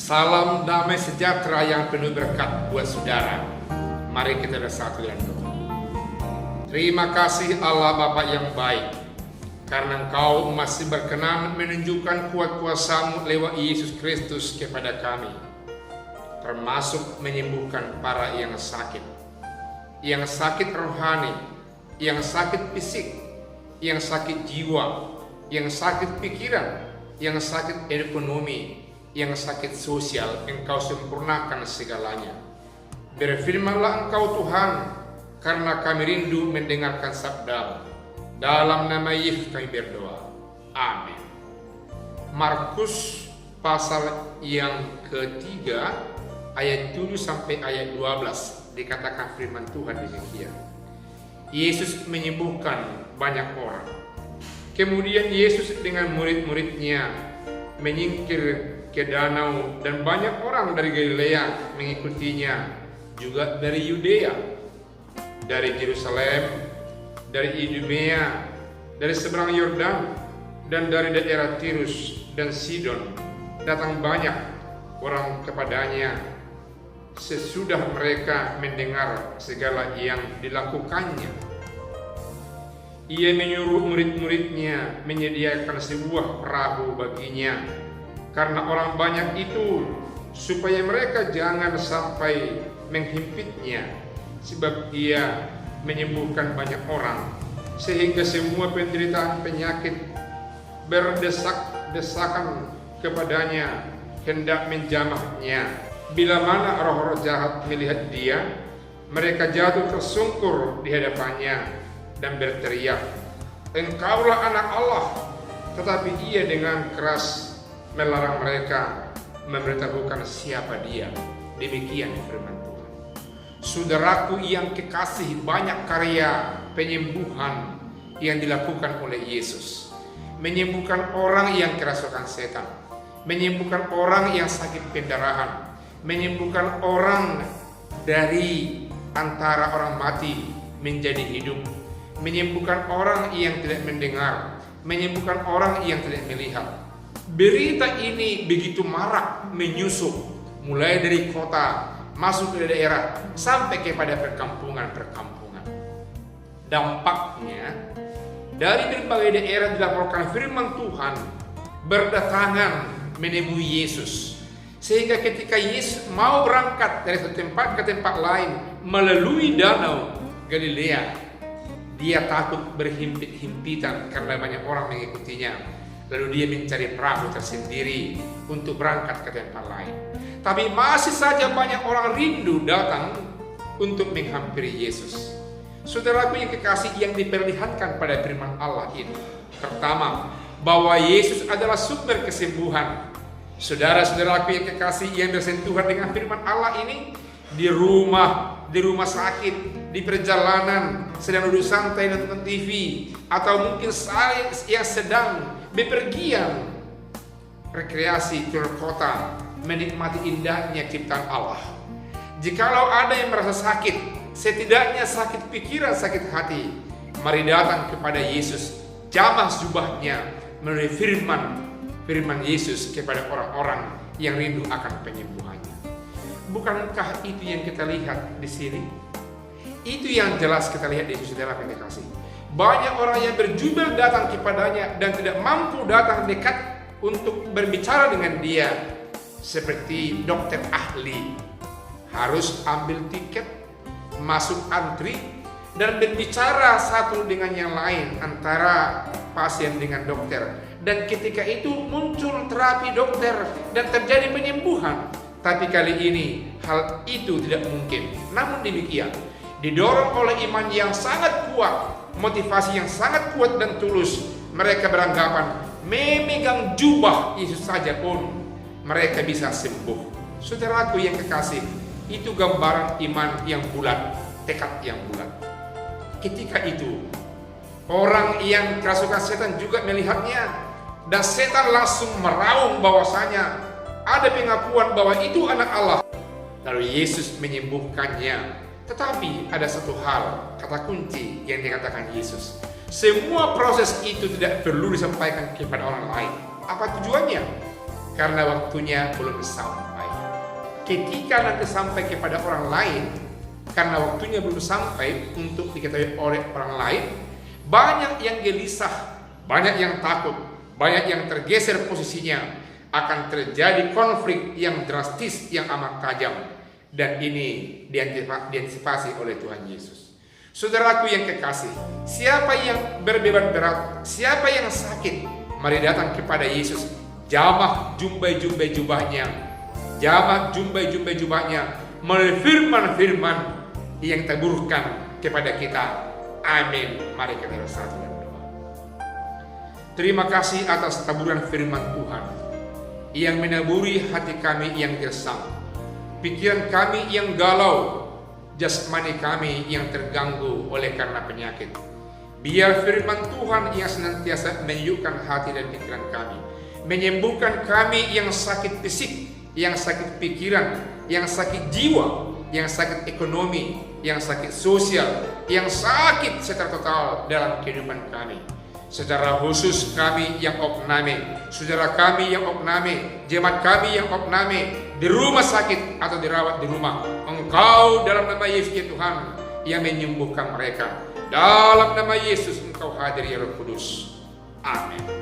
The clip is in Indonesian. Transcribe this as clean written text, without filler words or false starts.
Salam damai sejahtera yang penuh berkat buat saudara. Mari kita bersatu dalam doa. Terima kasih Allah Bapa yang baik, karena Engkau masih berkenan menunjukkan kuat kuasa-Mu lewat Yesus Kristus kepada kami, termasuk menyembuhkan para yang sakit rohani, yang sakit fisik, yang sakit jiwa, yang sakit pikiran, yang sakit ekonomi, yang sakit sosial. Engkau sempurnakan segalanya. Berfirmanlah Engkau Tuhan, karena kami rindu mendengarkan sabda. Dalam nama Yesus kami berdoa. Amin. Markus pasal yang ketiga ayat 7 sampai ayat 12 dikatakan firman Tuhan demikian. Yesus menyembuhkan banyak orang. Kemudian Yesus dengan murid-muridnya menyingkir ke danau, dan banyak orang dari Galilea mengikutinya, juga dari Yudea, dari Yerusalem, dari Idumea, dari seberang Yordan, dan dari daerah Tirus dan Sidon. Datang banyak orang kepadanya sesudah mereka mendengar segala yang dilakukannya. Ia menyuruh murid-muridnya menyediakan sebuah perahu baginya karena orang banyak itu, supaya mereka jangan sampai menghimpitnya, sebab ia menyembuhkan banyak orang, sehingga semua penderitaan penyakit berdesak-desakan kepadanya hendak menjamahnya. Bila mana roh-roh jahat melihat dia, mereka jatuh tersungkur di hadapannya dan berteriak, "Engkaulah anak Allah." Tetapi ia dengan keras melarang mereka memberitahukan siapa dia. Demikian firman Tuhan. Saudaraku yang kekasih, banyak karya penyembuhan yang dilakukan oleh Yesus. Menyembuhkan orang yang kerasukan setan, menyembuhkan orang yang sakit pendarahan, menyembuhkan orang dari antara orang mati menjadi hidup, menyembuhkan orang yang tidak mendengar, menyembuhkan orang yang tidak melihat. Berita ini begitu marak menyusup, mulai dari kota masuk ke daerah sampai kepada perkampungan-perkampungan. Dampaknya, dari berbagai daerah dilaporkan firman Tuhan berdatangan menemui Yesus, sehingga ketika Yesus mau berangkat dari satu tempat ke tempat lain melalui danau Galilea, dia takut berhimpit-himpitan karena banyak orang mengikutinya. Lalu dia mencari perahu tersendiri untuk berangkat ke tempat lain. Tapi masih saja banyak orang rindu datang untuk menghampiri Yesus. Saudaraku yang kekasih, yang diperlihatkan pada firman Allah ini, pertama, bahwa Yesus adalah sumber kesembuhan. Saudara-saudaraku yang kekasih, yang bersentuhan dengan firman Allah ini, di rumah sakit, di perjalanan, sedang duduk santai nonton TV, atau mungkin saya yang sedang bepergian rekreasi keluar kota, menikmati indahnya ciptaan Allah. Jikalau ada yang merasa sakit, setidaknya sakit pikiran, sakit hati, mari datang kepada Yesus, jamah jubahnya melalui firman Yesus kepada orang-orang yang rindu akan penyembuhannya. Bukankah itu yang kita lihat di sini? Itu yang jelas kita lihat di saudara yang kasih. Banyak orang yang berjubel datang kepadanya dan tidak mampu datang dekat untuk berbicara dengan dia. Seperti dokter ahli, harus ambil tiket, masuk antri, dan berbicara satu dengan yang lain antara pasien dengan dokter. Dan ketika itu muncul terapi dokter dan terjadi penyembuhan. Tapi kali ini hal itu tidak mungkin. Namun demikian, didorong oleh iman yang sangat kuat, motivasi yang sangat kuat dan tulus, mereka beranggapan memegang jubah Yesus saja pun mereka bisa sembuh. Saudaraku yang kekasih, itu gambaran iman yang bulat, tekad yang bulat. Ketika itu, orang yang kerasukan setan juga melihatnya, dan setan langsung meraung bahwasanya ada pengakuan bahwa itu anak Allah. Lalu Yesus menyembuhkannya. Tetapi ada satu hal, kata kunci yang dikatakan Yesus. Semua proses itu tidak perlu disampaikan kepada orang lain. Apa tujuannya? karena waktunya belum sampai. Ketika nanti sampai kepada orang lain, karena waktunya belum sampai untuk diketahui oleh orang lain, banyak yang gelisah, banyak yang takut, banyak yang tergeser posisinya, akan terjadi konflik yang drastis, yang amat tajam. Dan ini diantisipasi oleh Tuhan Yesus. Saudaraku yang kekasih, siapa yang berbeban berat, siapa yang sakit, mari datang kepada Yesus. Jamah jumbai-jumbai jubahnya, jamah jumbai-jumbai jubahnya, melalui firman-firman yang taburkan kepada kita. Amin. Mari kita bersatu dan berdoa. Terima kasih atas taburan firman Tuhan yang menaburi hati kami yang gersang, pikiran kami yang galau, jasmani kami yang terganggu oleh karena penyakit. Biar firman Tuhan yang senantiasa menyejukkan hati dan pikiran kami, menyembuhkan kami yang sakit fisik, yang sakit pikiran, yang sakit jiwa, yang sakit ekonomi, yang sakit sosial, yang sakit secara total dalam kehidupan kami. Secara khusus kami yang opname, saudara kami yang opname, jemaat kami yang opname, di rumah sakit atau dirawat di rumah, Engkau dalam nama Yesus ya Tuhan yang menyembuhkan mereka. Dalam nama Yesus Engkau hadir ya Roh Kudus. Amin.